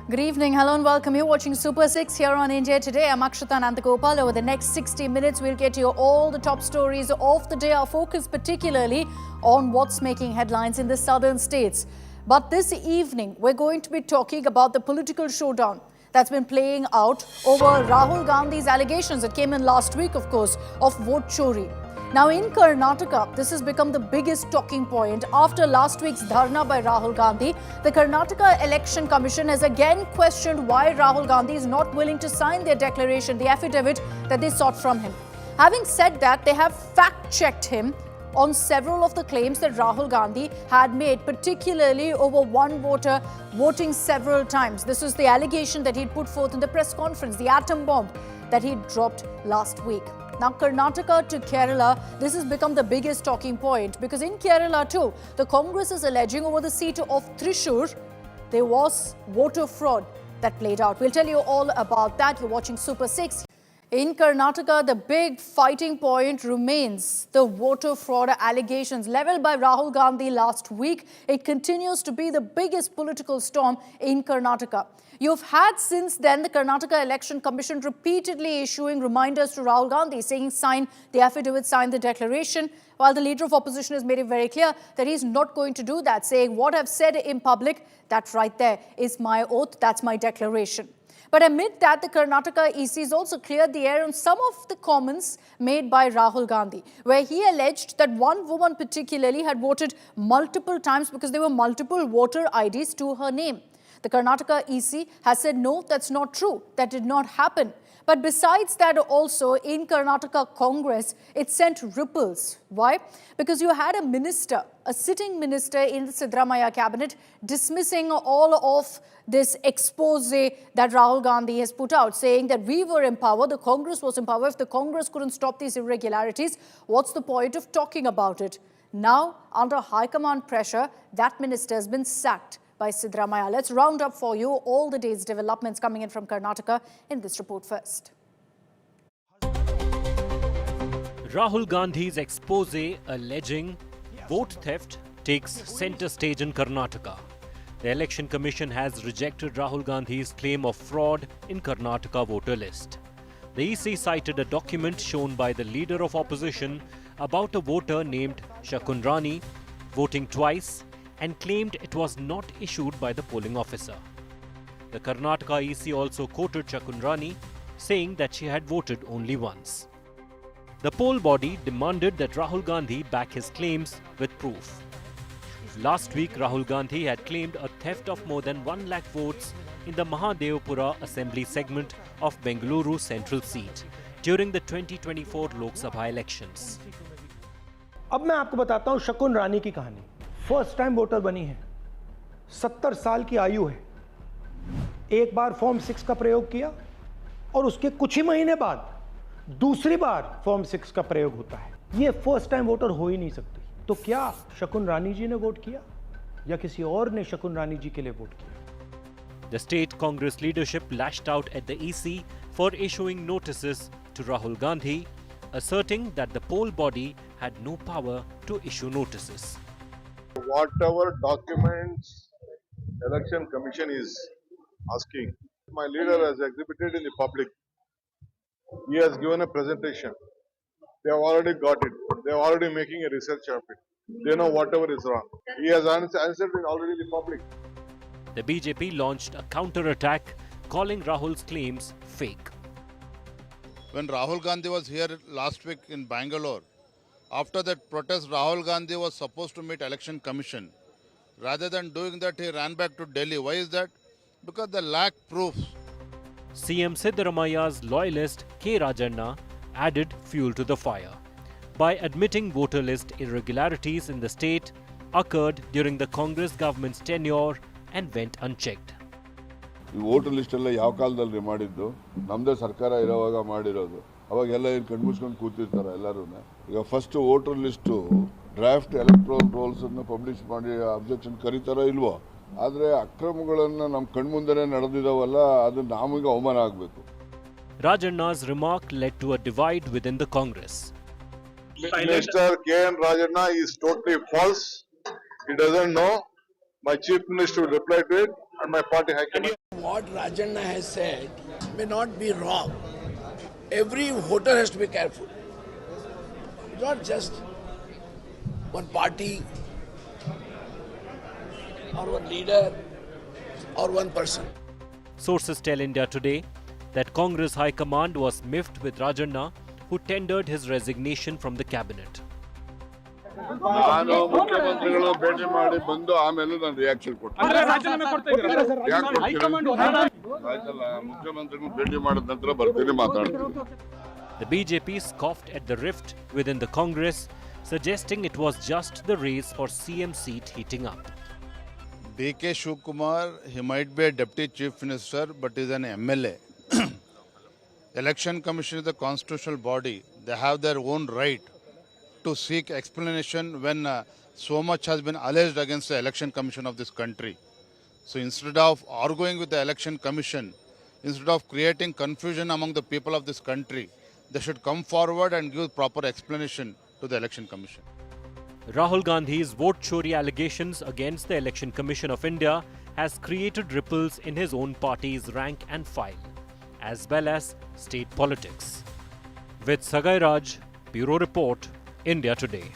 Good evening. Hello and welcome. You're watching Super 6 here on India Today. I'm Akshata Nandagopal. Over the next 60 minutes, we'll get you all the top stories of the day. Our focus particularly on what's making headlines in the southern states. But this evening, we're going to be talking about the political showdown that's been playing out over Rahul Gandhi's allegations that came in last week, of course, of vote chori. Now in Karnataka, this has become the biggest talking point. After last week's dharna by Rahul Gandhi, the Karnataka Election Commission has again questioned why Rahul Gandhi is not willing to sign their declaration, the affidavit that they sought from him. Having said that, they have fact-checked him on several of the claims that Rahul Gandhi had made, particularly over one voter voting several times. This was the allegation that he'd put forth in the press conference, the atom bomb that he dropped last week. Now, Karnataka to Kerala, this has become the biggest talking point because in Kerala too, the Congress is alleging over the seat of Thrissur, there was voter fraud that played out. We'll tell you all about that. You're watching Super 6. In Karnataka, the big fighting point remains the voter fraud allegations leveled by Rahul Gandhi last week. It continues to be the biggest political storm in Karnataka. You've had since then the Karnataka Election Commission repeatedly issuing reminders to Rahul Gandhi saying sign the affidavit, sign the declaration, while the leader of opposition has made it very clear that he's not going to do that, saying what I've said in public, that right there is my oath, that's my declaration. But amid that, the Karnataka EC has also cleared the air on some of the comments made by Rahul Gandhi, where he alleged that one woman particularly had voted multiple times because there were multiple voter IDs to her name. The Karnataka EC has said, no, that's not true. That did not happen. But besides that also, in Karnataka Congress, it sent ripples. Why? Because you had a minister, a sitting minister in the Siddaramaiah cabinet, dismissing all of this expose that Rahul Gandhi has put out, saying that we were in power, the Congress was in power. If the Congress couldn't stop these irregularities, what's the point of talking about it? Now, under high command pressure, that minister has been sacked by Siddaramaiah. Let's round up for you all the day's developments coming in from Karnataka in this report first. Rahul Gandhi's expose alleging vote theft takes center stage in Karnataka. The Election Commission has rejected Rahul Gandhi's claim of fraud in Karnataka voter list. The EC cited a document shown by the leader of opposition about a voter named Shakunrani voting twice and claimed it was not issued by the polling officer. The Karnataka EC also quoted Shakunrani, saying that she had voted only once. The poll body demanded that Rahul Gandhi back his claims with proof. Last week, Rahul Gandhi had claimed a theft of more than 1 lakh votes in the Mahadevpura assembly segment of Bengaluru Central seat during the 2024 Lok Sabha elections. अब मैं आपको बताता हूं शकुन रानी की कहानी। First time voter बनी है, 70 साल की आयु है, एक बार फॉर्म 6 का प्रयोग किया और उसके कुछ ही महीने बाद दूसरी बार फॉर्म 6 का प्रयोग होता है। ये फर्स्ट टाइम वोटर हो ही नहीं सकती। तो क्या शकुन रानी जी ने वोट किया या किसी और ने शकुन रानी जी के लिए वोट किया? The state Congress leadership lashed out at the EC for issuing notices to Rahul Gandhi, asserting that the poll body had no power to issue notices. Whatever documents Election Commission is asking, my leader has exhibited in the public. He has given a presentation. They have already got it. They are already making a research of it. They know whatever is wrong. He has answered it already in the public. The BJP launched a counter-attack, calling Rahul's claims fake. When Rahul Gandhi was here last week in Bangalore, after that protest, Rahul Gandhi was supposed to meet Election Commission. Rather than doing that, he ran back to Delhi. Why is that? Because they lack proofs. CM Siddaramaiah's loyalist K. Rajanna added fuel to the fire by admitting voter list irregularities in the state occurred during the Congress government's tenure and went unchecked. ಈ voter list ಎಲ್ಲ ಯಾವ ಕಾಲದಲ್ಲಿ ಮಾಡಿದ್ದು? ನಮ್ಮದೇ ಸರ್ಕಾರ ಇರುವಾಗ ಮಾಡಿರೋದು. ಅವಾಗೆಲ್ಲ ಏನು ಕಣ್ಮುಚ್ಕೊಂಡು ಕೂತಿರ್ತಾರೆ ಎಲ್ಲರೂ. ಈಗ first voter list draft electoral rolls ಅನ್ನು ಪಬ್ಲಿಷ್ ಮಾಡಿ ಅಬ್ಜೆಕ್ಷನ್ ಕರೀತಾರೋ ಇಲ್ವೋ? ಆದರೆ ಅಕ್ರಮಗಳನ್ನು ನಮ್ಮ ಕಣ್ಮುಂದೆನೇ ನಡೆದಿದ್ದಾವಲ್ಲ, ಅದು ನಮಗೆ ಅವಮಾನ ಆಗಬೇಕು. Rajanna's remark led to a divide within the Congress. Minister K.N. Rajanna is totally false. He doesn't know. My chief minister will reply to it. and my party high command. What Rajanna has said may not be wrong. Every voter has to be careful. Not just one party or one leader or one person. Sources tell India Today that Congress High Command was miffed with Rajanna, who tendered his resignation from the cabinet. ನಾನು ಮುಖ್ಯಮಂತ್ರಿಗಳು ಭೇಟಿ ಮಾಡಿ ಬಂದು ಆಮೇಲೆ ನಾನು reaction ಕೊಡ್ತೀನಿ. ಯಾಕೆ ಕೊಡ್ತೀನಿ? ಆಯ್ತಲ್ಲ, ಮುಖ್ಯಮಂತ್ರಿಗಳು ಭೇಟಿ ಮಾಡಿದ ನಂತರ ಬರ್ತೀನಿ ಮಾತಾಡ್ತೀನಿ. The BJP scoffed at the rift within the Congress, suggesting it was just the race for CM seat heating up. DK Shivkumar, he might be a deputy chief minister, but is an MLA. Election Commission is a constitutional body. They have their own right to seek explanation when so much has been alleged against the Election Commission of this country. So instead of arguing with the Election Commission, instead of creating confusion among the people of this country, they should come forward and give proper explanation to the Election Commission. Rahul Gandhi's vote chori allegations against the Election Commission of India has created ripples in his own party's rank and file, as well as state politics. With Sagai Raj, Bureau Report, India Today.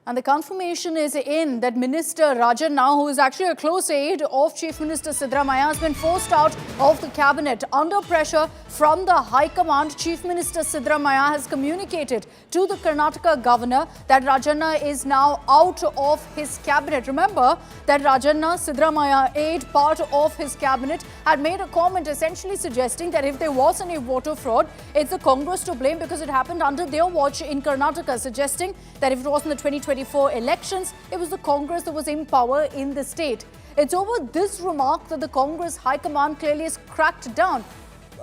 And the confirmation is in that Minister Rajanna, who is actually a close aide of Chief Minister Siddaramaiah, has been forced out of the cabinet. Under pressure from the High Command, Chief Minister Siddaramaiah has communicated to the Karnataka governor that Rajanna is now out of his cabinet. Remember that Rajanna, Siddaramaiah aide, part of his cabinet, had made a comment essentially suggesting that if there was any voter fraud, it's the Congress to blame because it happened under their watch in Karnataka, suggesting that if it was in the 2024 elections, it was the Congress that was in power in the state. It's over this remark that the Congress High Command clearly has cracked down,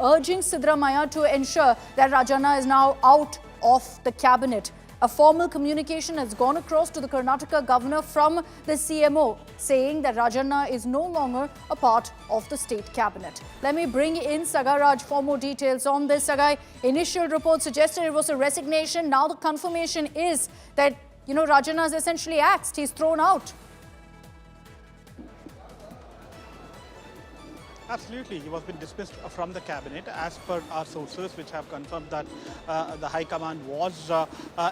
urging Siddaramaiah to ensure that Rajanna is now out of the cabinet. A formal communication has gone across to the Karnataka governor from the CMO, saying that Rajanna is no longer a part of the state cabinet. Let me bring in Sagai Raj for more details on this. Sagai, initial reports suggested it was a resignation. Now the confirmation is that, Rajanna is essentially axed. He's thrown out. Absolutely. He was been dismissed from the cabinet as per our sources, which have confirmed that the High Command was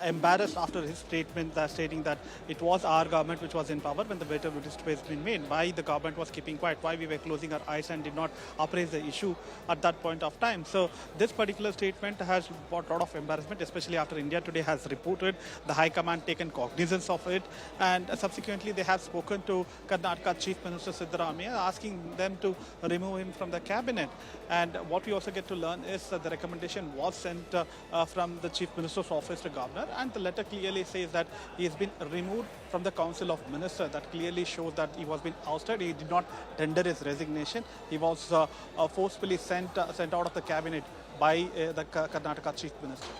embarrassed after his statement stating that it was our government which was in power when the better list was being made. Why the government was keeping quiet, why we were closing our eyes and did not appraise the issue at that point of time. So this particular statement has brought a lot of embarrassment, especially after India Today has reported the High Command taken cognizance of it, and subsequently they have spoken to Karnataka Chief Minister Siddaramaiah asking them to remove him from the cabinet. And what we also get to learn is that the recommendation was sent from the Chief Minister's office to Governor, and the letter clearly says that he has been removed from the Council of Ministers. That clearly shows that he was being ousted. He did not tender his resignation. He was forcefully sent out of the cabinet by the Karnataka Chief Minister.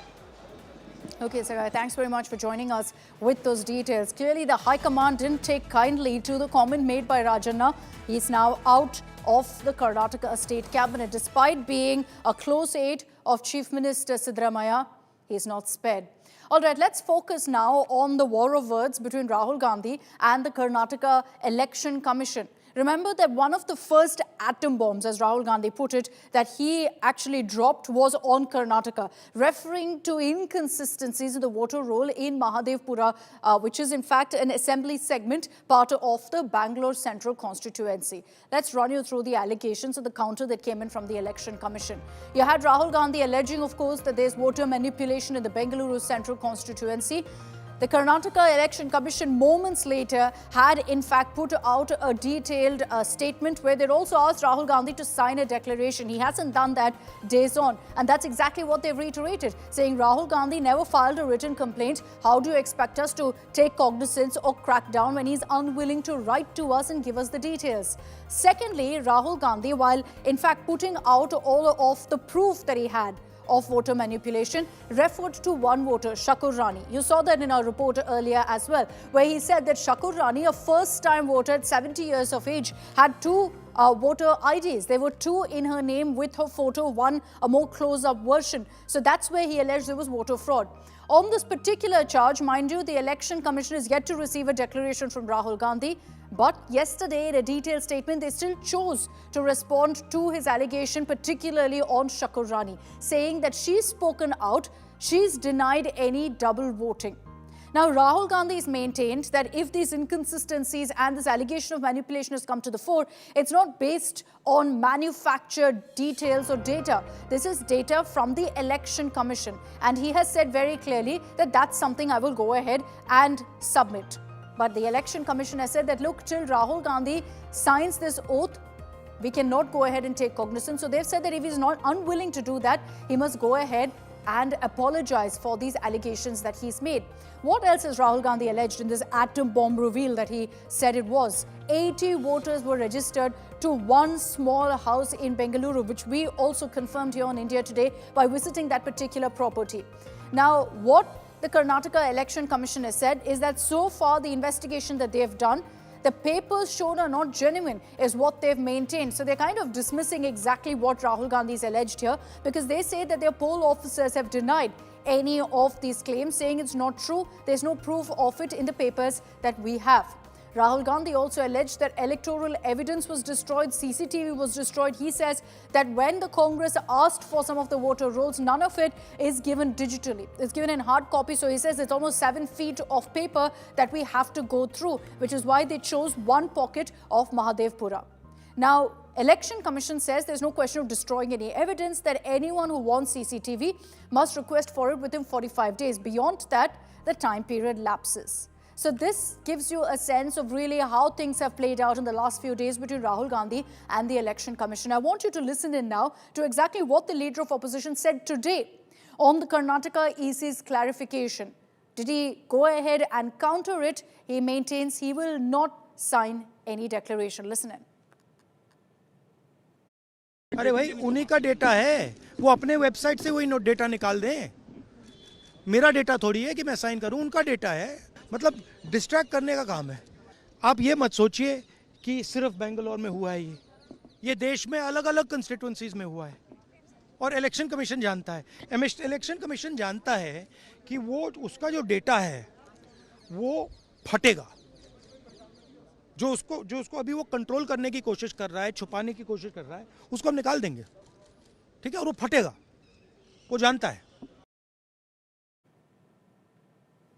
Okay, Sagai, thanks very much for joining us with those details. Clearly, the High Command didn't take kindly to the comment made by Rajanna. He's now out of the Karnataka State Cabinet. Despite being a close aide of Chief Minister Siddaramaiah, he's not spared. All right, let's focus now on the war of words between Rahul Gandhi and the Karnataka Election Commission. Remember that one of the first atom bombs, as Rahul Gandhi put it, that he actually dropped was on Karnataka, referring to inconsistencies in the voter roll in Mahadevpura, which is in fact an assembly segment, part of the Bangalore Central constituency. Let's run you through the allegations of the counter that came in from the Election Commission. You had Rahul Gandhi alleging, of course, that there's voter manipulation in the Bengaluru Central constituency. The Karnataka Election Commission moments later had in fact put out a detailed statement where they'd also asked Rahul Gandhi to sign a declaration. He hasn't done that days on, and that's exactly what they've reiterated, saying Rahul Gandhi never filed a written complaint. How do you expect us to take cognizance or crack down when he's unwilling to write to us and give us the details? Secondly, Rahul Gandhi, while in fact putting out all of the proof that he had of voter manipulation, referred to one voter, Shakur Rani. You saw that in our report earlier as well, where he said that Shakur Rani, a first-time voter at 70 years of age, had two voter IDs. There were two in her name with her photo, one a more close-up version. So that's where he alleged there was voter fraud. On this particular charge, mind you, the Election Commission is yet to receive a declaration from Rahul Gandhi. But yesterday, in a detailed statement, they still chose to respond to his allegation, particularly on Shakur Rani, saying that she's spoken out, she's denied any double voting. Now, Rahul Gandhi has maintained that if these inconsistencies and this allegation of manipulation has come to the fore, it's not based on manufactured details or data. This is data from the Election Commission. And he has said very clearly that that's something I will go ahead and submit. But the Election Commission has said that, look, till Rahul Gandhi signs this oath, we cannot go ahead and take cognizance. So they've said that if he's not unwilling to do that, he must go ahead and apologize for these allegations that he's made. What else has Rahul Gandhi alleged in this atom bomb reveal that he said it was? 80 voters were registered to one small house in Bengaluru, which we also confirmed here on India Today by visiting that particular property. Now, what the Karnataka Election Commission has said is that so far the investigation that they've done, the papers shown are not genuine, is what they've maintained. So they're kind of dismissing exactly what Rahul Gandhi's alleged here, because they say that their poll officers have denied any of these claims, saying it's not true. There's no proof of it in the papers that we have. Rahul Gandhi also alleged that electoral evidence was destroyed, CCTV was destroyed. He says that when the Congress asked for some of the voter rolls, none of it is given digitally. It's given in hard copy. So he says it's almost 7 feet of paper that we have to go through, which is why they chose one pocket of Mahadevpura. Now, Election Commission says there's no question of destroying any evidence, that anyone who wants CCTV must request for it within 45 days. Beyond that, the time period lapses. So this gives you a sense of really how things have played out in the last few days between Rahul Gandhi and the Election Commission. I want you to listen in now to exactly what the leader of opposition said today on the Karnataka EC's clarification. Did he go ahead and counter it? He maintains he will not sign any declaration. Listen in. अरे भाई उन्हीं का data है, वो अपने website से वही data निकाल दें. मेरा डेटा थोड़ी है कि मैं साइन करूं, उनका डेटा है. मतलब डिस्ट्रैक्ट करने का काम है. आप ये मत सोचिए कि सिर्फ बेंगलोर में हुआ है ये देश में अलग अलग कंस्टिट्यूएंसीज में हुआ है और इलेक्शन कमीशन जानता है. इलेक्शन कमीशन जानता है कि वो उसका जो डेटा है वो फटेगा. जो उसको अभी वो कंट्रोल करने की कोशिश कर रहा है, छुपाने की कोशिश कर रहा है, उसको हम निकाल देंगे. ठीक है, और वो फटेगा, वो जानता है.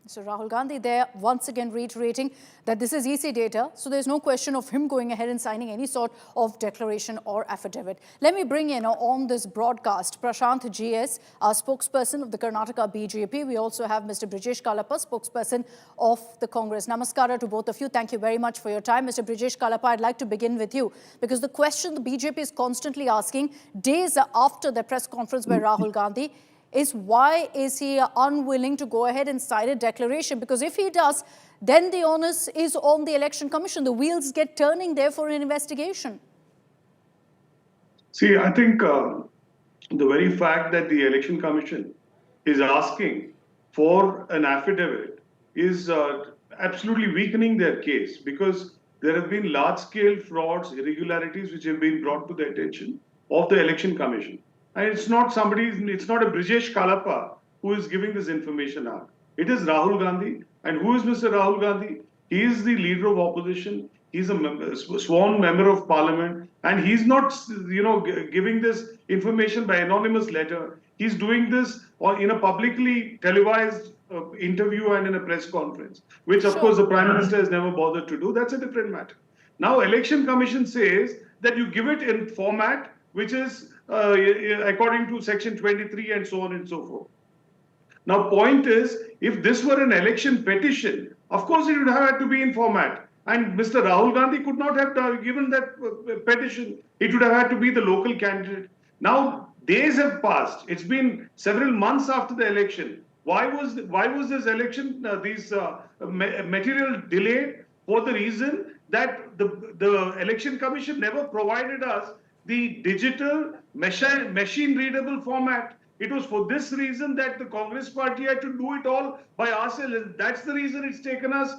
So Rahul Gandhi there once again reiterating that this is EC data, so there's no question of him going ahead and signing any sort of declaration or affidavit. Let me bring in on this broadcast Prashant GS, our spokesperson of the Karnataka BJP. We also have Mr. Brijesh Kalapa, spokesperson of the Congress. Namaskara to both of you. Thank you very much for your time. Mr. Brijesh Kalapa, I'd like to begin with you, because the question the BJP is constantly asking days after the press conference by Rahul Gandhi is why is he unwilling to go ahead and sign a declaration? Because if he does, then the onus is on the Election Commission. The wheels get turning there for an investigation. See, I think the very fact that the Election Commission is asking for an affidavit is absolutely weakening their case, because there have been large-scale frauds, irregularities which have been brought to the attention of the Election Commission. And it's not a Brijesh Kalapa who is giving this information out. It is Rahul Gandhi. And who is Mr. Rahul Gandhi? He is the leader of opposition. He's a sworn member of parliament. And he's not, giving this information by anonymous letter. He's doing this in a publicly televised interview and in a press conference, which of course the Prime Minister has never bothered to do. That's a different matter. Now, Election Commission says that you give it in format which is according to Section 23 and so on and so forth. Now, point is, if this were an election petition, of course it would have had to be in format. And Mr. Rahul Gandhi could not have given that petition. It would have had to be the local candidate. Now, days have passed. It's been several months after the election. Why was this election, material delayed? For the reason that the Election Commission never provided us the digital machine-readable format. It was for this reason that the Congress party had to do it all by ourselves. That's the reason it's taken us,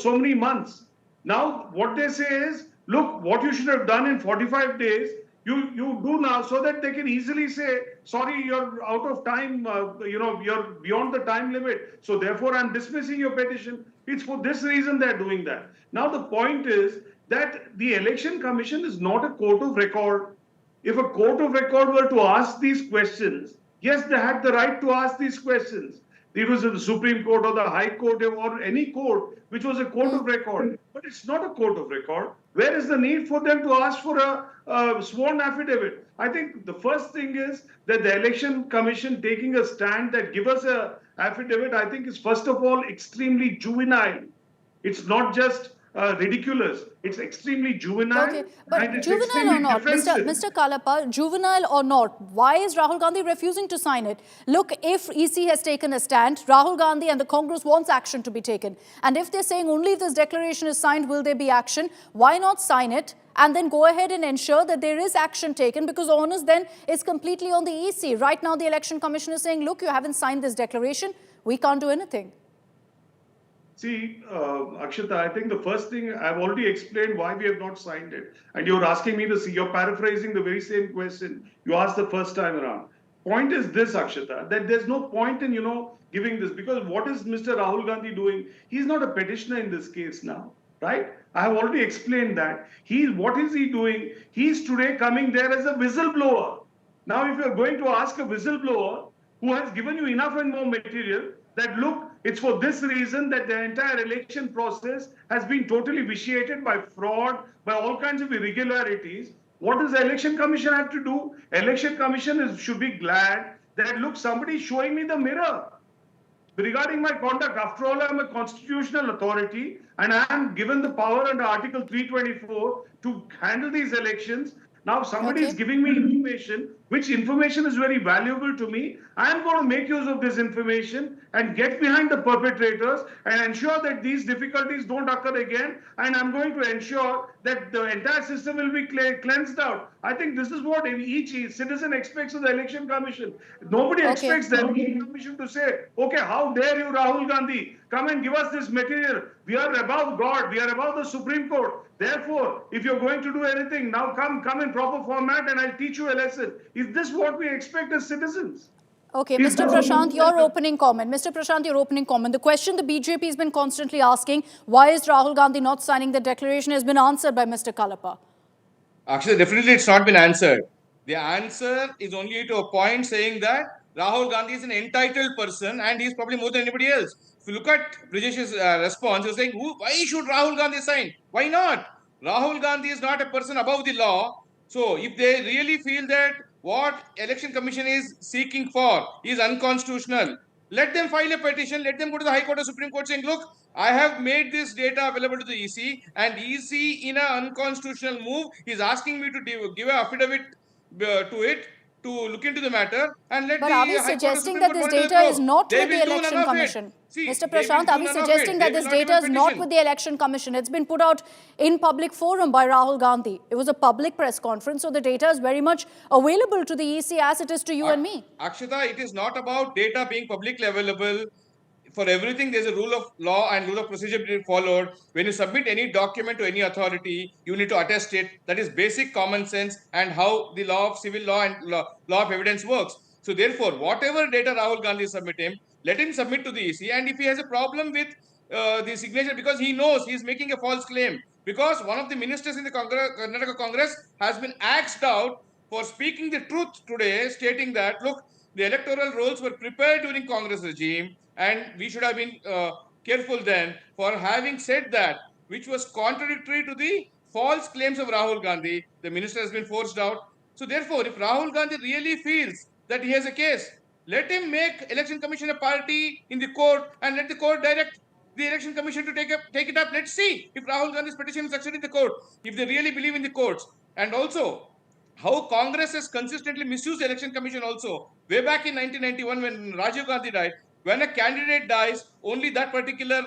so many months. Now, what they say is, look, what you should have done in 45 days You do now, so that they can easily say, sorry, you're out of time, you're beyond the time limit, so therefore I'm dismissing your petition. It's for this reason they're doing that. Now the point is that the Election Commission is not a court of record. If a court of record were to ask these questions, yes, they had the right to ask these questions. It was the Supreme Court or the High Court or any court which was a court of record. But it's not a court of record. Where is the need for them to ask for a sworn affidavit? I think the first thing is that the Election Commission taking a stand that give us a affidavit, I think is first of all extremely juvenile. It's not just ridiculous. It's extremely juvenile. Okay, but and it's juvenile or extremely not, defensive. Mr. Kalapa, juvenile or not, why is Rahul Gandhi refusing to sign it? Look, if EC has taken a stand, Rahul Gandhi and the Congress wants action to be taken. And if they're saying only if this declaration is signed will there be action, why not sign it and then go ahead and ensure that there is action taken, because the onus then is completely on the EC. Right now, the Election Commission is saying, look, you haven't signed this declaration, we can't do anything. See, Akshata, I think the first thing I've already explained why we have not signed it. And you're asking me to see, you're paraphrasing the very same question you asked the first time around. Point is this, Akshata, that there's no point in, giving this, because what is Mr. Rahul Gandhi doing? He's not a petitioner in this case now, right? I have already explained that. What is he doing? He's today coming there as a whistleblower. Now, if you're going to ask a whistleblower who has given you enough and more material, that look, it's for this reason that the entire election process has been totally vitiated by fraud, by all kinds of irregularities. What does the Election Commission have to do? Election Commission should be glad that, look, somebody is showing me the mirror regarding my conduct. After all, I'm a constitutional authority and I am given the power under Article 324 to handle these elections. Now, somebody is giving me information, which information is very valuable to me. I'm going to make use of this information and get behind the perpetrators and ensure that these difficulties don't occur again. And I'm going to ensure that the entire system will be cleansed out. I think this is what each citizen expects of the Election Commission. Nobody expects the Election Commission to say, okay, how dare you, Rahul Gandhi, come and give us this material. We are above God. We are above the Supreme Court. Therefore, if you're going to do anything, now come in proper format and I'll teach you a lesson. Is this what we expect as citizens? Okay, Mr. Prashant, your opening comment. Mr. Prashant, your opening comment. The question the BJP has been constantly asking, why is Rahul Gandhi not signing the declaration, has been answered by Mr. Kalapa. Actually, definitely it's not been answered. The answer is only to a point saying that Rahul Gandhi is an entitled person and he's probably more than anybody else. If you look at Brajesh's response, he's saying, why should Rahul Gandhi sign? Why not? Rahul Gandhi is not a person above the law. So if they really feel that what Election Commission is seeking for is unconstitutional, let them file a petition, let them go to the High Court or Supreme Court saying, look, I have made this data available to the EC and EC in an unconstitutional move is asking me to give an affidavit to it to look into the matter and let but the are we suggesting that this data is not with the Election Commission? Mr. Prashant, are we suggesting that this data is not with the Election Commission? It's been put out in public forum by Rahul Gandhi. It was a public press conference, so the data is very much available to the EC as it is to you and me. Akshata, it is not about data being publicly available. For everything, there's a rule of law and rule of procedure being followed. When you submit any document to any authority, you need to attest it. That is basic common sense and how the law of civil law and law of evidence works. So therefore, whatever data Rahul Gandhi submit him, let him submit to the EC. And if he has a problem with the signature, because he knows he is making a false claim, because one of the ministers in the Karnataka Congress has been axed out for speaking the truth today, stating that, look, the electoral rolls were prepared during Congress regime, and we should have been careful then for having said that, which was contradictory to the false claims of Rahul Gandhi. The minister has been forced out. So therefore, if Rahul Gandhi really feels that he has a case, let him make Election Commission a party in the court and let the court direct the Election Commission to take it up. Let's see if Rahul Gandhi's petition is accepted in the court, if they really believe in the courts. And also, how Congress has consistently misused the Election Commission also. Way back in 1991 when Rajiv Gandhi died, when a candidate dies, only that particular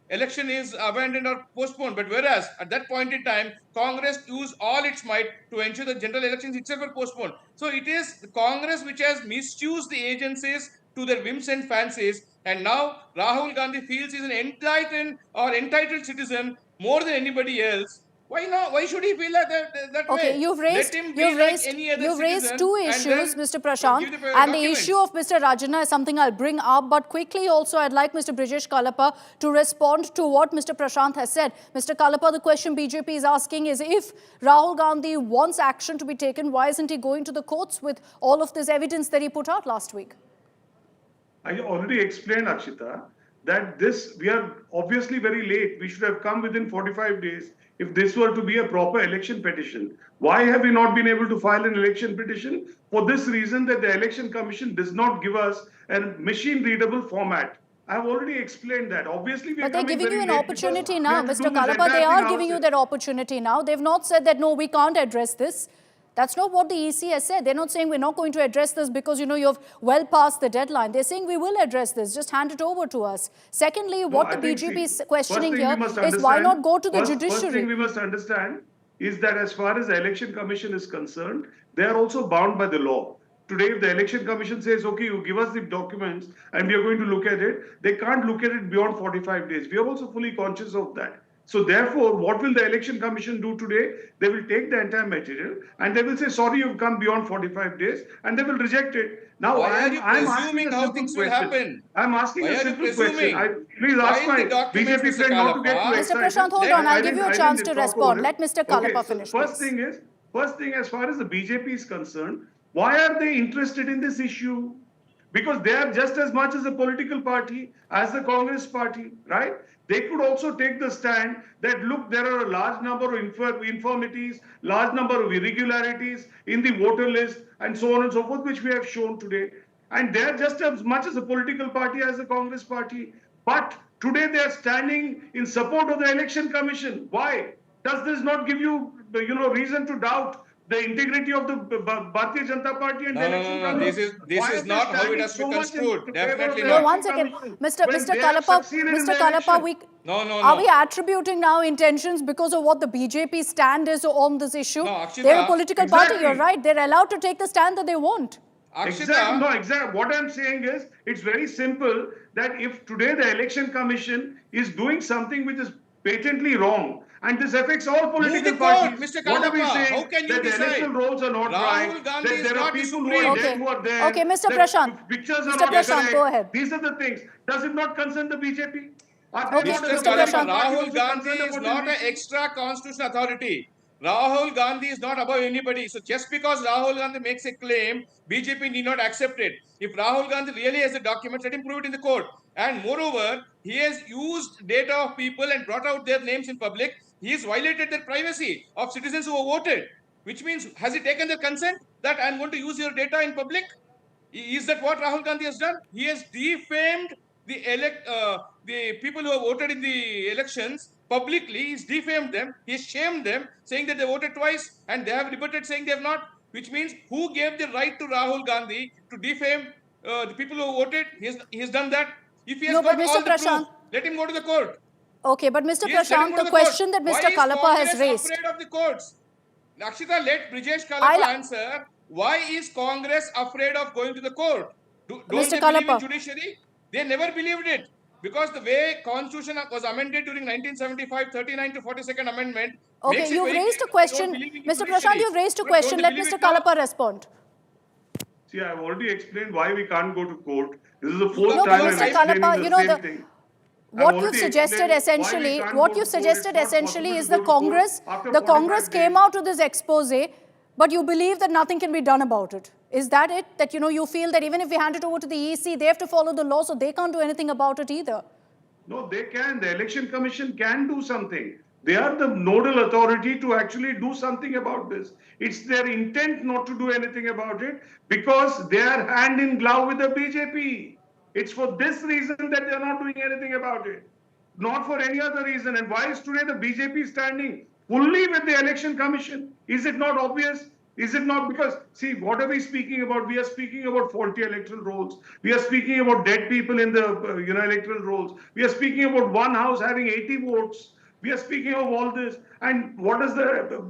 election is abandoned or postponed. But whereas at that point in time, Congress used all its might to ensure that general elections itself were postponed. So it is the Congress which has misused the agencies to their whims and fancies. And now Rahul Gandhi feels he's an entitled citizen more than anybody else. Why not? Why should he feel that Okay, way? you've raised Let him be like any other you've raised citizen two and issues, then Mr. Prashant, give the and the documents. issue of Mr. Rajanna is something I'll bring up. But quickly, also, I'd like Mr. Brijesh Kalapa to respond to what Mr. Prashant has said. Mr. Kalapa, the question BJP is asking is if Rahul Gandhi wants action to be taken, why isn't he going to the courts with all of this evidence that he put out last week? I already explained, Akshita, that we are obviously very late. We should have come within 45 days if this were to be a proper election petition. Why have we not been able to file an election petition? For this reason, that the Election Commission does not give us a machine-readable format. I have already explained that. Obviously, we are But they're giving you an opportunity now, Mr. Kalapa. Kalapa. They are giving you that opportunity now. They've not said that, no, we can't address this. That's not what the EC has said. They're not saying we're not going to address this because, you've well past the deadline. They're saying we will address this. Just hand it over to us. Secondly, what the BJP is questioning here is why not go to the judiciary? First thing we must understand is that as far as the Election Commission is concerned, they are also bound by the law. Today, if the Election Commission says, okay, you give us the documents and we are going to look at it, they can't look at it beyond 45 days. We are also fully conscious of that. So therefore, what will the Election Commission do today? They will take the entire material and they will say, sorry, you've come beyond 45 days, and they will reject it. Now, I'm presuming how things will happen? I'm asking a simple question. Please Why ask my BJP friend not to get too Mr. excited. Prashant, hold on. I'll give you a chance to respond. Let Mr. Kalapa finish. First thing, as far as the BJP is concerned, why are they interested in this issue? Because they are just as much as a political party as the Congress party, right? They could also take the stand that, look, there are a large number of infirmities, large number of irregularities in the voter list, and so on and so forth, which we have shown today. And they are just as much as a political party as the Congress party. But today they are standing in support of the Election Commission. Why? Does this not give you, reason to doubt the integrity of the Bharatiya Janata Party and the Election Commission? This is not how it has to be construed. Definitely No, not. one second. Mr. Kalapa, No. Are we attributing now intentions because of what the BJP stand is on this issue? No, Akshita, they're a political party, exactly. you're right. They're allowed to take the stand that they want. Exactly. What I'm saying is, it's very simple that if today the Election Commission is doing something which is patently wrong, and this affects all political parties. Mr. What are we Kalapa, saying? how can you that decide? The electoral rolls are not Rahul right. Gandhi That is there are not the people who Supreme. are dead who are there. Okay, Mr. that Prashant. Pictures are Mr. not Prashant, correct. go ahead. These are the things. Does it not concern the BJP? Okay, Mr. Kalapa, Prashant. Rahul Gandhi is not an extra constitutional authority. Rahul Gandhi is not above anybody. So just because Rahul Gandhi makes a claim, BJP need not accept it. If Rahul Gandhi really has the documents, let him prove it in the court. And moreover, he has used data of people and brought out their names in public. He has violated the privacy of citizens who have voted. Which means, has he taken the consent that I'm going to use your data in public? Is that what Rahul Gandhi has done? He has defamed the people who have voted in the elections publicly. He's defamed them. He's shamed them, saying that they voted twice, and they have reported saying they have not. Which means, who gave the right to Rahul Gandhi to defame the people who voted? He's done that. If he has got all the proof, let him go to the court. Okay, but Mr. Prashant, the question that Mr. Kalapa has raised. Why is Congress afraid of the courts? Akshita, let Brijesh Kalapa answer. Why is Congress afraid of going to the court? Don't they believe in judiciary? They never believed it. Because the way Constitution was amended during 1975, 39 to 42nd Amendment. Okay, you've raised a question. Mr. Prashant, you've raised a question. Let Mr. Kalapa respond. See, I've already explained why we can't go to court. This is the fourth time I'm explaining the same thing. What you suggested essentially, is the Congress came out with this expose, but you believe that nothing can be done about it. Is that it? That, you feel that even if we hand it over to the EC, they have to follow the law, so they can't do anything about it either? No, they can. The Election Commission can do something. They are the nodal authority to actually do something about this. It's their intent not to do anything about it because they are hand in glove with the BJP. It's for this reason that they are not doing anything about it. Not for any other reason. And why is today the BJP standing fully with the Election Commission? Is it not obvious? Is it not? Because, see, what are we speaking about? We are speaking about faulty electoral rolls. We are speaking about dead people in the electoral rolls. We are speaking about one house having 80 votes. We are speaking of all this. And what does the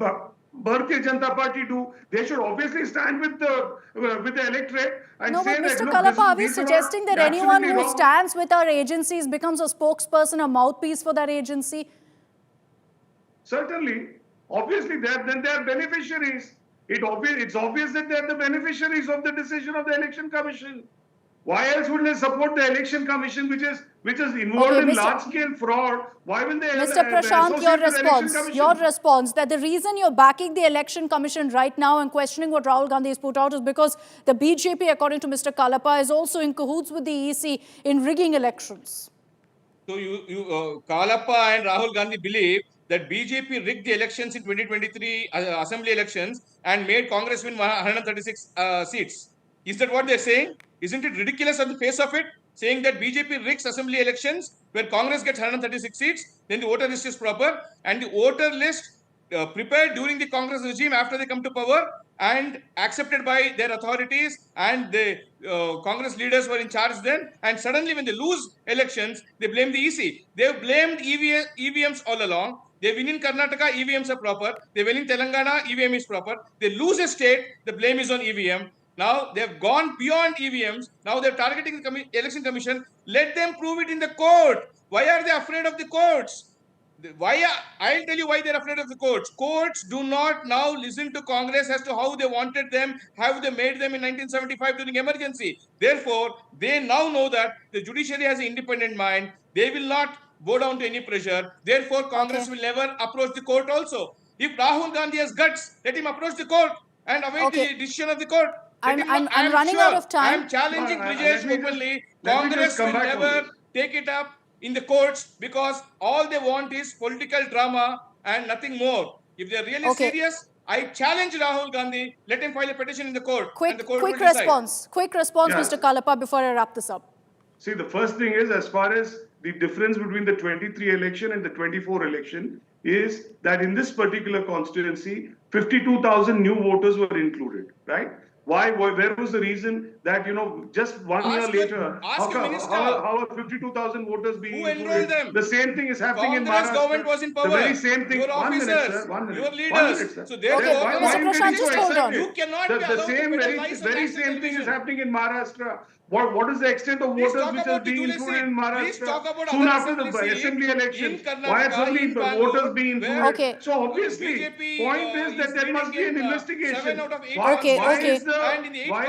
Bharatiya Janata Party do? They should obviously stand with the electorate and say that, Mr. look, Kalapa, are we suggesting that anyone who wrong. stands with our agencies becomes a spokesperson, a mouthpiece for that agency? Certainly. obviously then they are beneficiaries. It's obvious that they are the beneficiaries of the decision of the Election Commission. Why else would they support the Election Commission, which is involved in large-scale fraud? Why will they? Mr. Prashant, your response that the reason you're backing the Election Commission right now and questioning what Rahul Gandhi has put out is because the BJP, according to Mr. Kalapa, is also in cahoots with the EC in rigging elections. So Kalapa and Rahul Gandhi believe that BJP rigged the elections in 2023 assembly elections and made Congress win 136 seats. Is that what they're saying? Isn't it ridiculous on the face of it, saying that BJP rigs assembly elections where Congress gets 136 seats, then the voter list is proper, and the voter list prepared during the Congress regime after they come to power and accepted by their authorities, and the Congress leaders were in charge then, and suddenly when they lose elections, they blame the EC. They've blamed EVMs all along. They win in Karnataka, EVMs are proper. They win in Telangana, EVM is proper. They lose a state, the blame is on EVM. Now they have gone beyond EVMs. Now they're targeting the Election Commission. Let them prove it in the court. Why are they afraid of the courts? I'll tell you why they're afraid of the courts. Courts do not now listen to Congress as to how they wanted them, how they made them in 1975 during emergency. Therefore, they now know that the judiciary has an independent mind. They will not bow down to any pressure. Therefore, Congress will never approach the court also. If Rahul Gandhi has guts, let him approach the court and await the decision of the court. I'm running out of time. I'm challenging Brijesh openly. Congress will never take it up in the courts because all they want is political drama and nothing more. If they're really serious, I challenge Rahul Gandhi. Let him file a petition in the court. Quick response, Mr. Kalapa, before I wrap this up. See, the first thing is, as far as the difference between the 23 election and the 24 election is that in this particular constituency, 52,000 new voters were included, right? Why? Where was the reason that, just 1 year later, how are 52,000 voters being included? Them? The same thing is happening in Maharashtra. Government was in power. The very same thing. Your officers, your leaders. So therefore, Mr. Prashant, just hold on. You cannot the very same thing is happening in Maharashtra. What is the extent of voters which are being included in Maharashtra? Soon after the assembly election, why are suddenly voters being included? So obviously, point is that there must be an investigation. Why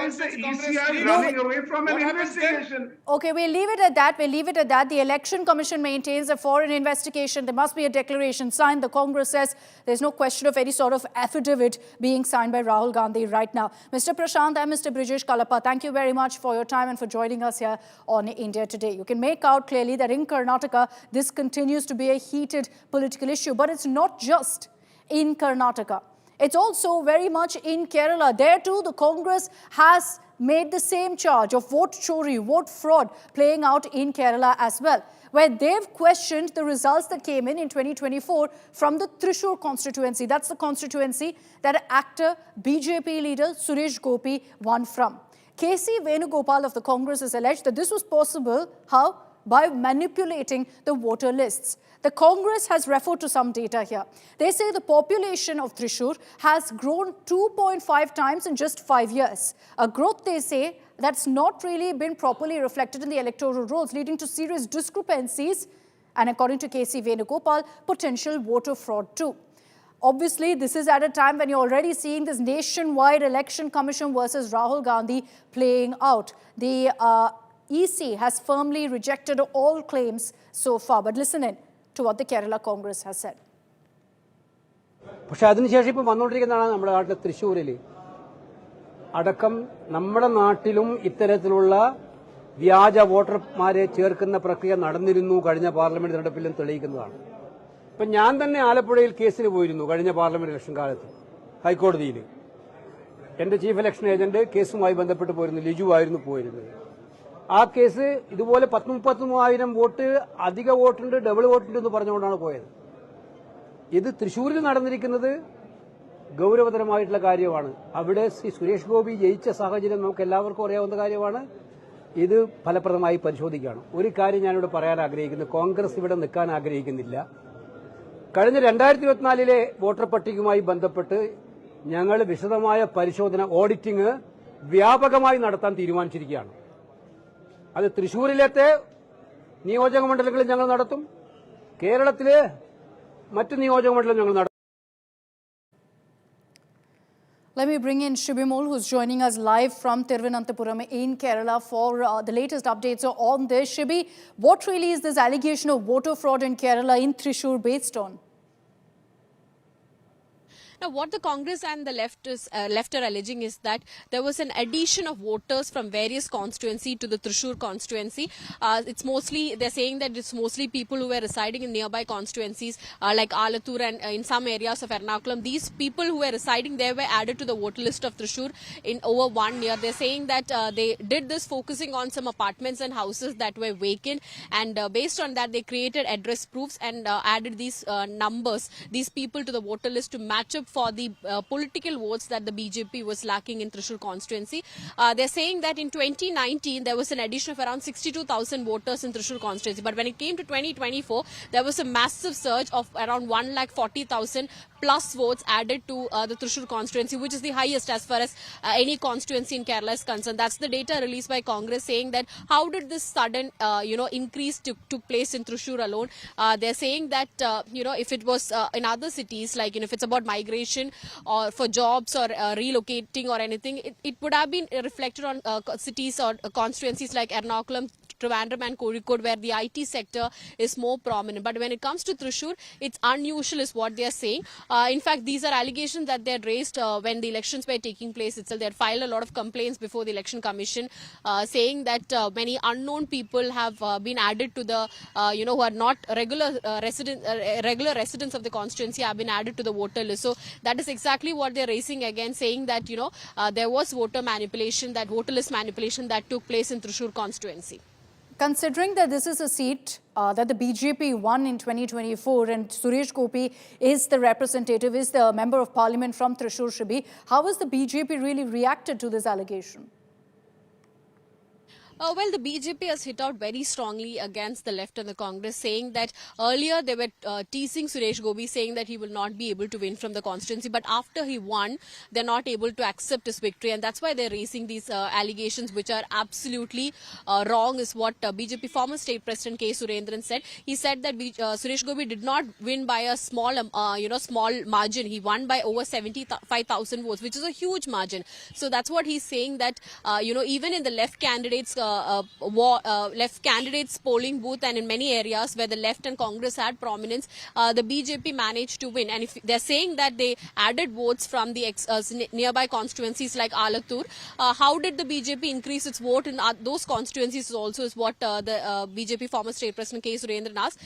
is the ECI running away from an investigation? Okay, we'll leave it at that. The Election Commission maintains that for an investigation, there must be a declaration signed. The Congress says there's no question of any sort of affidavit being signed by Rahul Gandhi right now. Mr. Prashant and Mr. Brijesh Kalapa, thank you very much for your time and for joining us here on India Today. You can make out clearly that in Karnataka, this continues to be a heated political issue. But it's not just in Karnataka. It's also very much in Kerala. There too, the Congress has made the same charge of vote chori, vote fraud playing out in Kerala as well, where they've questioned the results that came in 2024 from the Thrissur constituency. That's the constituency that actor BJP leader Suresh Gopi won from. K.C. Venugopal of the Congress has alleged that this was possible, how? By manipulating the voter lists. The Congress has referred to some data here. They say the population of Thrissur has grown 2.5 times in just 5 years. A growth, they say, that's not really been properly reflected in the electoral rolls, leading to serious discrepancies and, according to K.C. Venugopal, potential voter fraud too. Obviously, this is at a time when you're already seeing this nationwide election commission versus Rahul Gandhi playing out. The EC has firmly rejected all claims so far. But listen in to what the Kerala Congress has said. പക്ഷെ അതിനുശേഷം ഇപ്പം വന്നുകൊണ്ടിരിക്കുന്നതാണ് നമ്മുടെ നാട്ടിലെ തൃശ്ശൂരിൽ അടക്കം നമ്മുടെ നാട്ടിലും ഇത്തരത്തിലുള്ള വ്യാജ വോട്ടർമാരെ ചേർക്കുന്ന പ്രക്രിയ നടന്നിരുന്നു കഴിഞ്ഞ പാർലമെന്റ് തെരഞ്ഞെടുപ്പിലും തെളിയിക്കുന്നതാണ്. ഇപ്പം ഞാൻ തന്നെ ആലപ്പുഴയിൽ കേസിന് പോയിരുന്നു കഴിഞ്ഞ പാർലമെന്റ് ഇലക്ഷൻ കാലത്ത് ഹൈക്കോടതിയിൽ. എന്റെ ചീഫ് ഇലക്ഷൻ ഏജന്റ് കേസുമായി ബന്ധപ്പെട്ട് പോയിരുന്നു, ലിജു ആയിരുന്നു പോയിരുന്നത്. ആ കേസ് ഇതുപോലെ 33,000 വോട്ട് അധിക വോട്ടുണ്ട്, ഡബിൾ വോട്ടുണ്ട് എന്ന് പറഞ്ഞുകൊണ്ടാണ് പോയത്. ഇത് തൃശ്ശൂരിൽ നടന്നിരിക്കുന്നത് ഗൗരവതരമായിട്ടുള്ള കാര്യമാണ്. അവിടെ ശ്രീ സുരേഷ് ഗോപി ജയിച്ച സാഹചര്യം നമുക്ക് എല്ലാവർക്കും അറിയാവുന്ന കാര്യമാണ്. ഇത് ഫലപ്രദമായി പരിശോധിക്കുകയാണ്. ഒരു കാര്യം ഞാനിവിടെ പറയാൻ ആഗ്രഹിക്കുന്നു, കോൺഗ്രസ് ഇവിടെ നിൽക്കാൻ ആഗ്രഹിക്കുന്നില്ല. കഴിഞ്ഞ 2024 വോട്ടർ പട്ടികയുമായി ബന്ധപ്പെട്ട് ഞങ്ങൾ വിശദമായ പരിശോധന, ഓഡിറ്റിംഗ് വ്യാപകമായി നടത്താൻ തീരുമാനിച്ചിരിക്കുകയാണ്. അത് തൃശ്ശൂരിലത്തെ നിയോജക മണ്ഡലങ്ങളിൽ ഞങ്ങൾ നടത്തും, കേരളത്തിലെ മറ്റ് നിയോജക മണ്ഡലം ഞങ്ങൾ നടത്തും. Let me bring in Shibimul, who's joining us live from Thiruvananthapuram in Kerala for the latest updates on this. Shibi, what really is this allegation of voter fraud in Kerala in Thrissur based on? Now, what the Congress and the left are alleging is that there was an addition of voters from various constituency to the Thrissur constituency. It's mostly, they're saying that it's mostly people who were residing in nearby constituencies like Alathur and in some areas of Ernakulam. These people who were residing there were added to the voter list of Thrissur in over 1 year. They're saying that they did this focusing on some apartments and houses that were vacant, and based on that they created address proofs and added these numbers, these people to the voter list to match up for the political votes that the BJP was lacking in Thrissur constituency. They're saying that in 2019 there was an addition of around 62,000 voters in Thrissur constituency, but when it came to 2024 there was a massive surge of around 1,40,000 plus votes added to the Thrissur constituency, which is the highest as far as any constituency in Kerala is concerned. That's the data released by Congress, saying that how did this sudden increase took place in Thrissur alone. They're saying that if it was in other cities, like if it's about migration or for jobs or relocating or anything, it would have been reflected on cities or constituencies like Ernakulam, Trivandrum and Kozhikode, where the IT sector is more prominent. But when it comes to Thrissur, it's unusual is what they are saying. In fact, these are allegations that they had raised when the elections were taking place itself. They had filed a lot of complaints before the Election Commission, saying that many unknown people have been added to the, who are not regular residents of the constituency have been added to the voter list. So that is exactly what they're raising again, saying that, there was voter manipulation, that voter list manipulation that took place in Thrissur constituency. Considering that this is a seat that the BJP won in 2024 and Suresh Gopi is the representative, is the member of parliament from Thrissur, Shibi, how has the BJP really reacted to this allegation? Well, the BJP has hit out very strongly against the left and the Congress, saying that earlier they were teasing Suresh Gopi, saying that he will not be able to win from the constituency. But after he won, they're not able to accept his victory. And that's why they're raising these allegations, which are absolutely wrong, is what BJP former state president K. Surendran said. He said that Suresh Gopi did not win by a small, small margin. He won by over 75,000 votes, which is a huge margin. So that's what he's saying, that, even in the left candidates, left candidates polling booth and in many areas where the left and Congress had prominence, the BJP managed to win. And if they're saying that they added votes from the nearby constituencies like Alathur, how did the BJP increase its vote in those constituencies also is what the BJP former state president K. Surendran asked.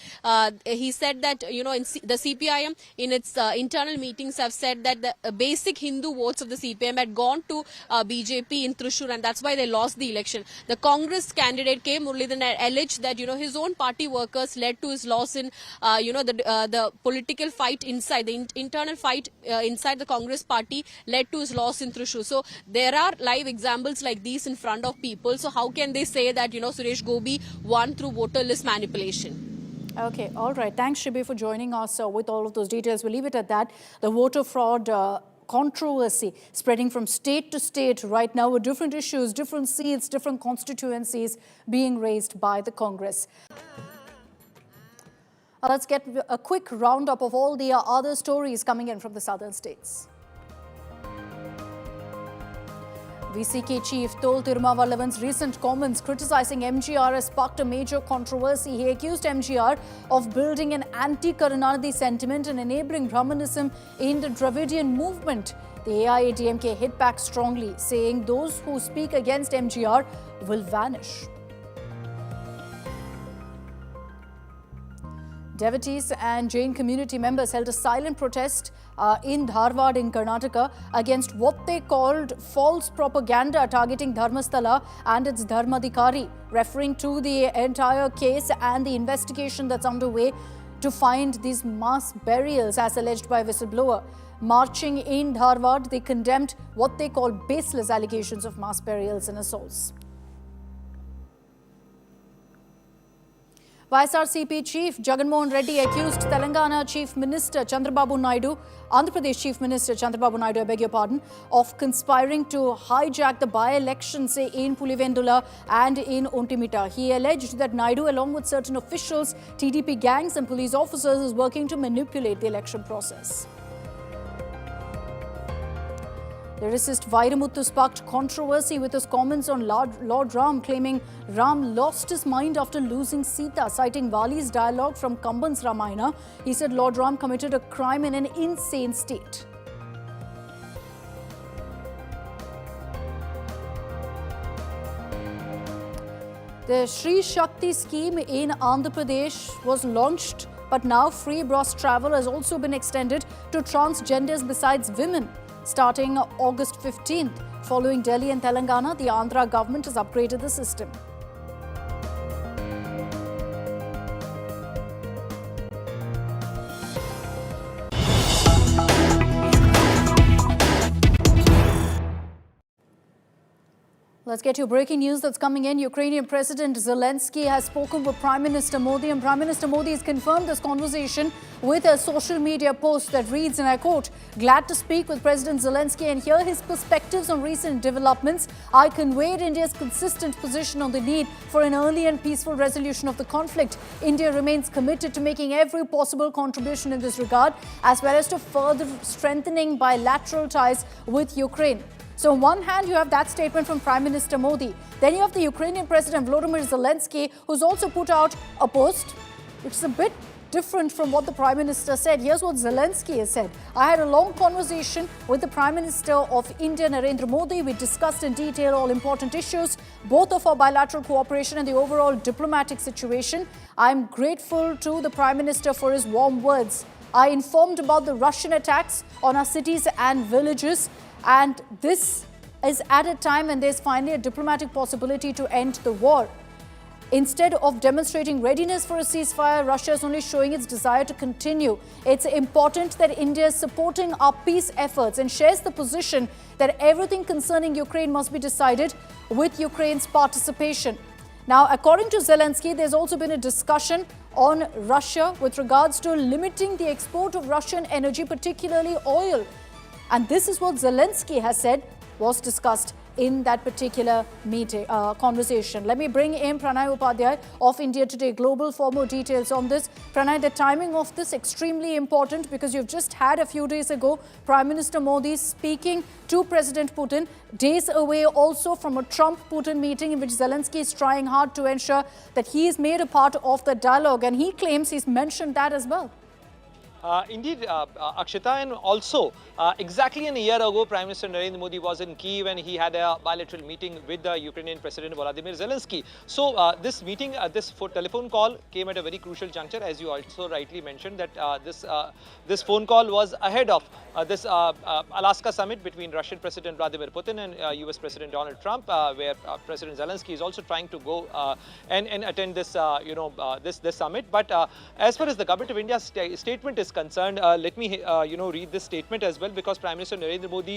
He said that, the CPIM in its internal meetings have said that the basic Hindu votes of the CPIM had gone to BJP in Thrissur, and that's why they lost the election. The Congress candidate K. Muralidharan alleged that his own party workers led to his loss in the political fight inside the internal fight inside the Congress party led to his loss in Thrissur. So there are live examples like these in front of people. So how can they say that Suresh Gopi won through voter list manipulation? Okay, all right. Thanks, Shibi, for joining us with all of those details. We'll leave it at that. The voter fraud controversy spreading from state to state right now with different issues, different seats, different constituencies being raised by the Congress. Let's get a quick roundup of all the other stories coming in from the southern states. VCK chief Tol Tirumavalava's recent comments criticizing MGR has sparked a major controversy. He accused MGR of building an anti-Karunanidhi sentiment and enabling Brahmanism in the Dravidian movement. The AIADMK hit back strongly, saying those who speak against MGR will vanish. Devotees and Jain community members held a silent protest in Dharwad in Karnataka against what they called false propaganda targeting Dharmasthala and its Dharmadhikari, referring to the entire case and the investigation that's underway to find these mass burials as alleged by a whistleblower. Marching in Dharwad, they condemned what they call baseless allegations of mass burials and assaults. YSRCP Chief Jagannath Reddy accused Telangana Chief Minister Chandrababu Naidu, Andhra Pradesh Chief Minister Chandrababu Naidu, I beg your pardon, of conspiring to hijack the by-elections in Pulivendula and in Ontimita. He alleged that Naidu, along with certain officials, TDP gangs and police officers, is working to manipulate the election process. Lyricist Vairamuthu sparked controversy with his comments on Lord Ram, claiming Ram lost his mind after losing Sita. Citing Vali's dialogue from Kamban's Ramayana, he said Lord Ram committed a crime in an insane state. The Shri Shakti scheme in Andhra Pradesh was launched, but now free bus travel has also been extended to transgenders besides women. Starting August 15th, following Delhi and Telangana, the Andhra government has upgraded the system. Let's get you breaking news that's coming in. Ukrainian President Zelensky has spoken with Prime Minister Modi, and Prime Minister Modi has confirmed this conversation with a social media post that reads, and I quote, "Glad to speak with President Zelensky and hear his perspectives on recent developments. I conveyed India's consistent position on the need for an early and peaceful resolution of the conflict. India remains committed to making every possible contribution in this regard, as well as to further strengthening bilateral ties with Ukraine." So on one hand, you have that statement from Prime Minister Modi. Then you have the Ukrainian President Volodymyr Zelensky, who's also put out a post, which is a bit different from what the Prime Minister said. Here's what Zelensky has said. "I had a long conversation with the Prime Minister of India, Narendra Modi. We discussed in detail all important issues, both of our bilateral cooperation and the overall diplomatic situation. I'm grateful to the Prime Minister for his warm words. I informed about the Russian attacks on our cities and villages. And this is at a time when there's finally a diplomatic possibility to end the war. Instead of demonstrating readiness for a ceasefire, Russia is only showing its desire to continue. It's important that India is supporting our peace efforts and shares the position that everything concerning Ukraine must be decided with Ukraine's participation." Now, according to Zelensky, there's also been a discussion on Russia with regards to limiting the export of Russian energy, particularly oil. And this is what Zelensky has said was discussed in that particular meeting, conversation. Let me bring in Pranay Upadhyay of India Today Global for more details on this. Pranay, the timing of this extremely important because you've just had a few days ago Prime Minister Modi speaking to President Putin, days away also from a Trump-Putin meeting in which Zelensky is trying hard to ensure that he is made a part of the dialogue, and he claims he's mentioned that as well. Indeed, Akshita, and also exactly a year ago, Prime Minister Narendra Modi was in Kyiv and he had a bilateral meeting with the Ukrainian President Volodymyr Zelensky. So this meeting, this telephone call came at a very crucial juncture, as you also rightly mentioned, that this phone call was ahead of this Alaska summit between Russian President Vladimir Putin and US President Donald Trump, where President Zelensky is also trying to go and attend this, this summit. But as far as the government of India's statement is concerned, let me read this statement as well, because Prime Minister Narendra Modi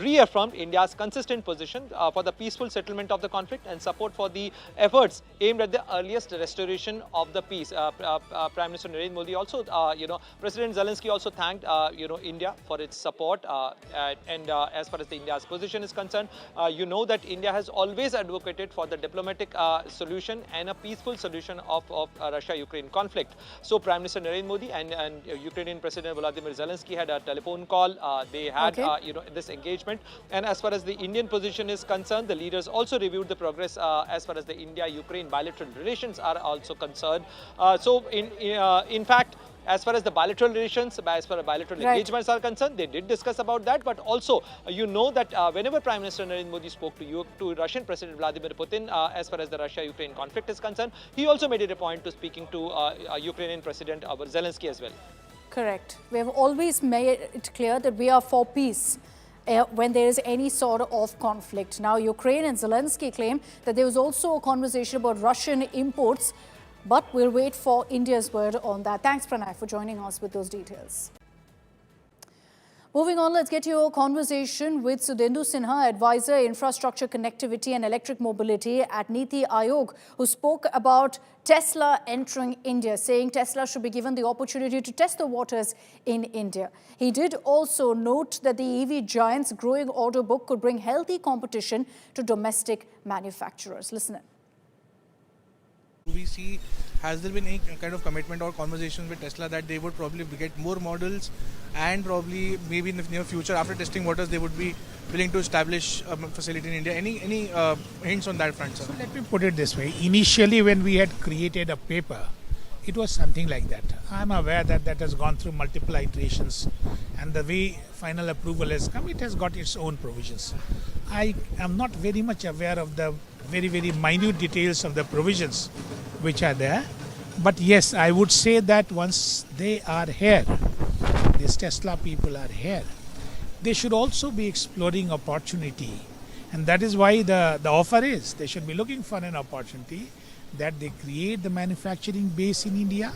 reaffirmed India's consistent position for the peaceful settlement of the conflict and support for the efforts aimed at the earliest restoration of the peace. Prime Minister Narendra Modi also, President Zelensky also thanked India for its support, and as far as India's position is concerned, that India has always advocated for the diplomatic solution and a peaceful solution of Russia-Ukraine conflict. So Prime Minister Narendra Modi and Ukrainian President Volodymyr Zelensky had a telephone call. They had this engagement, and as far as the Indian position is concerned, the leaders also reviewed the progress as far as the India-Ukraine bilateral relations are also concerned. So in fact, as far as the bilateral relations, as far as bilateral engagements are concerned, they did discuss about that. But also, that whenever Prime Minister Narendra Modi spoke to Russian President Vladimir Putin, as far as the Russia-Ukraine conflict is concerned, he also made it a point to speaking to Ukrainian President Zelensky as well. Correct. We have always made it clear that we are for peace when there is any sort of conflict. Now, Ukraine and Zelensky claim that there was also a conversation about Russian imports, but we'll wait for India's word on that. Thanks, Pranay, for joining us with those details. Moving on, let's get to a conversation with Sudhendu Sinha, Advisor, Infrastructure, Connectivity and Electric Mobility at Niti Aayog, who spoke about Tesla entering India, saying Tesla should be given the opportunity to test the waters in India. He did also note that the EV giant's growing order book could bring healthy competition to domestic manufacturers. Listen in. We see has there been any kind of commitment or conversations with Tesla that they would probably get more models and probably maybe in the near future after testing waters they would be willing to establish a facility in India? Any hints on that front, sir? So let me put it this way. Initially when we had created a paper, it was something like that. I'm aware that that has gone through multiple iterations and the way final approval has come, it has got its own provisions. I am not very much aware of the very minute details of the provisions which are there. But yes, I would say that once they are here, these Tesla people are here, they should also be exploring opportunity. And that is why the offer is, they should be looking for an opportunity that they create the manufacturing base in India,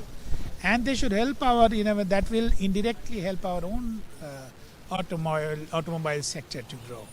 and they should help our, that will indirectly help our own automobile sector to grow.